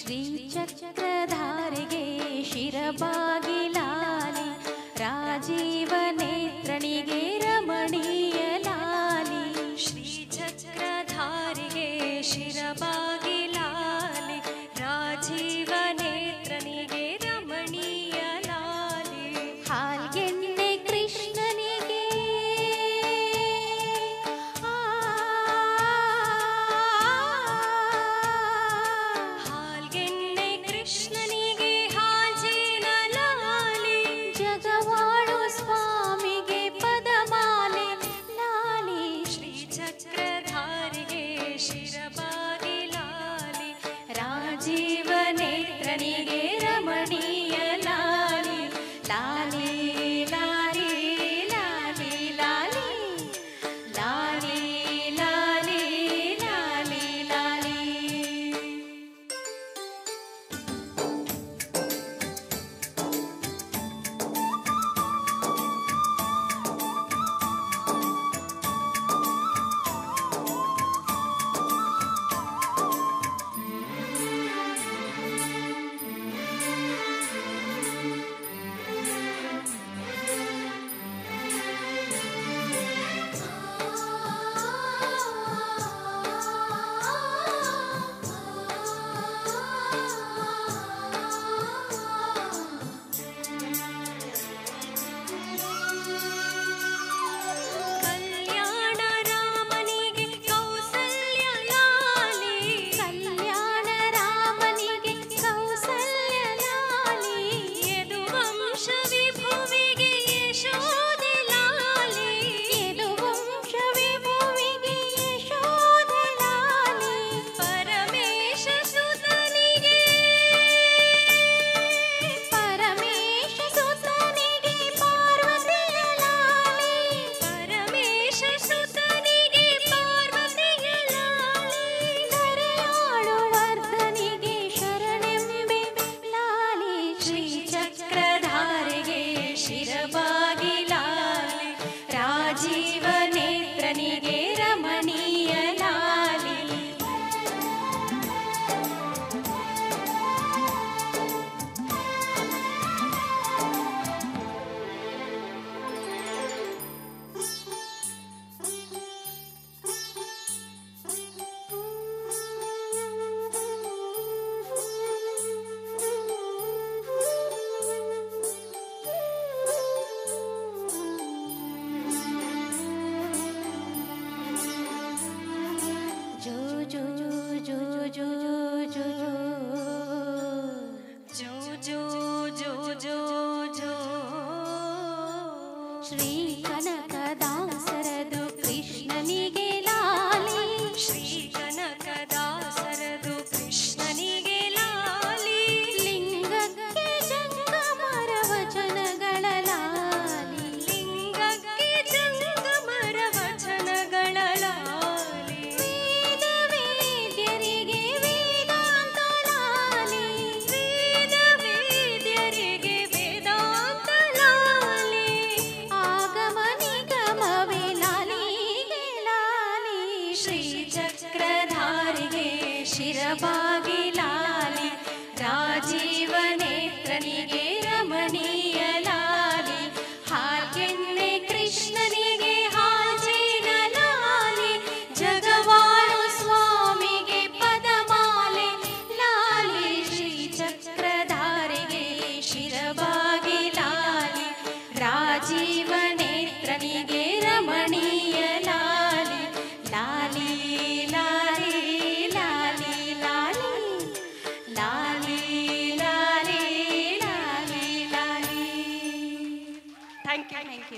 ಶ್ರೀಚಕ್ರಧಾರಿಗೆ ಶಿರಬಾಗಿಲಾಲಿ ರಾಜೀವ ನೇತ್ರನಿಗೆ ರಮಣೀಯ ಲಾಲಿ ಶ್ರೀಚಕ್ರಧಾರಿಗೆ ಶಿರಬಾಗಿಲಾಲಿ ರಾಜೀವ ನೇತ್ರನಿಗೆ ರಮಣೀಯ ಲಾಲಿ ಹಾಲ್ಗೆಣ್ಣೆ ಕೃಷ್ಣನಿಗೆ ಹಾಲ್ಗೆಣ್ಣೆ ಕೃಷ್ಣನಿಗೆ ಹಾಲ್ಜೇನ ಲಾಲಿ ಜಗವಾಳು ಸ್ವಾಮಿಗೆ ಪದಮಾಲೆ ಲಾಲಿ ಶ್ರೀಚಕ್ರಧಾರಿಗೆ ಶಿರಬಾಗಿಲಾಲಿ ರಾಜೀವ ನೇತ್ರನಿಗೆ ರಮಣೀಯ ಲಾಲಿ ಲಾಲಿ ಲಾಲಿ ಲಾಲಿ ಲಾಲಿ ಲಾಲಿ ಲಾಲಿ ಲಾಲಿ ಲಾಲಿ ಕಲ್ಯಾಣ ರಾಮನಿಗೆ ಕೌಸಲ್ಯ ಲಾಲಿ ಕಲ್ಯಾಣ ರಾಮನಿಗೆ ಕೌಸಲ್ಯ ಲಾಲಿ ಯದುವಂಶ ವಿಭುವಿಗೆ ಯಶೋದೆ ಲಾಲಿ ಯದುವಂಶ ವಿಭುವಿಗೆ ಯಶೋದೆ ಲಾಲಿ ಪರಮೇಶ ಸುತನಿಗೆ ಪರಮೇಶ ಸುತನಿಗೆ ಪಾರ್ವತಿಯ ಲಾಲಿ ಪರಮೇಶ ಸುತನಿಗೆ ಪಾರ್ವತಿಯ ಲಾಲಿ ಧರೆಯಾಳು ವರ್ಧನಿಗೆ ಶರಣೆಂಬೆ ಲಾಲಿ ಶ್ರೀಚಕ್ರಧಾರಿಗೆ ಶಿರಬಾಗಿಲಾಲಿ ರಾಜೀವ ನೇತ್ರನಿಗೆ ರಮಣೀಯ ಲಾಲಿ ಜೋ ಜೋ ಜೋ ಜೋ ಜೋ ಜೋ ಜೋ ಜೋ ಜೋ ಜೋ ಶ್ರೀ ಕನಕದಾಸರದು ಕೃಷ್ಣನಿಗೆ ಲಾಲಿ ಶ್ರೀ ಕನಕದಾಸರದು ಕೃಷ್ಣನಿಗೆ ಲಾಲಿ ಲಿಂಗಕ್ಕೆ ಜಂಗಮರ ವಚನಗಳ ಲಾಲಿ ಲಿಂಗಕ್ಕೆ ಜಂಗಮರ ವಚನಗಳ ಲಾಲಿ ವೇದ ವೇದ್ಯರಿಗೆ ವೇದಾಂತ ಲಾಲಿ ವೇದ ವೇದ್ಯರಿಗೆ ವೇದಾಂತ ಲಾಲಿ ಆಗಮ ನಿಗಮವೇ ಲಾಲಿಗೆ ಲಾಲಿ ಶ್ರೀಚಕ್ರಧಾರಿಗೆ ಶಿರಬಾಗಿಲಾಲಿ ರಾಜೀವ ನೇತ್ರನಿಗೆ ರಮಣೀಯ ಲಾಲಿ ಹಾಲ್ಗೆಣ್ಣೆ ಕೃಷ್ಣನಿಗೆ ಹಾಲ್ಜೇನ ಲಾಲಿ ಜಗವಾಳು ಸ್ವಾಮಿಗೆ ಪದಮಾಲೆ ಲಾಲಿ ಶ್ರೀಚಕ್ರಧಾರಿಗೆ ಶಿರಬಾಗಿಲಾಲಿ ರಾಜೀವ ನೇತ್ರನಿಗೆ ರಮಣೀಯ ಲಾಲಿ ಲಾಲಿ ಲಾಲಿ ಲಾಲಿ ಲಾಲಿ ಲಾಲಿ ಲಾಲಿ ಲಾಲಿ ಲಾಲಿ ಥ್ಯಾಂಕ್ ಯು ಥ್ಯಾಂಕ್ ಯು